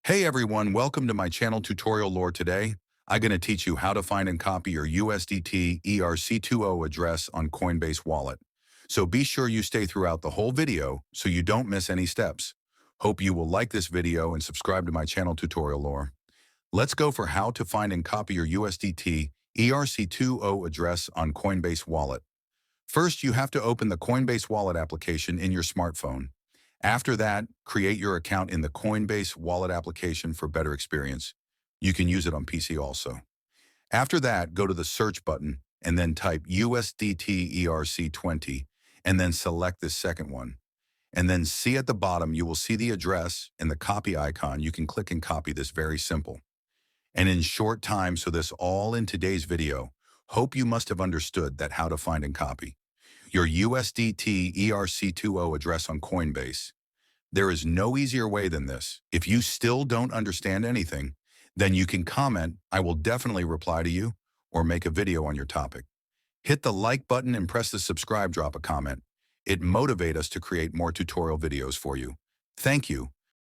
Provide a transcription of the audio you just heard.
Hey everyone, welcome to my channel tutorial lore today. I'm going to teach you how to find and copy your USDT ERC20 address on Coinbase wallet. So be sure you stay throughout the whole video so you don't miss any steps. Hope you will like this video and subscribe to my channel tutorial lore. Let's go for how to find and copy your USDT ERC20 address on Coinbase wallet. First, you have to open the Coinbase wallet application in your smartphone. After that, create your account in the Coinbase wallet application for better experience. You can use it on PC also. After that, go to the search button and then type USDT ERC20 and then select this second one. And then see at the bottom, you will see the address and the copy icon. You can click and copy this, very simple. And in short time, so this all in today's video, hope you must have understood that how to find and copy your USDT ERC20 address on Coinbase. There is no easier way than this. If you still don't understand anything, then you can comment. I will definitely reply to you or make a video on your topic. Hit the like button and press the subscribe, drop a comment. It motivates us to create more tutorial videos for you. Thank you.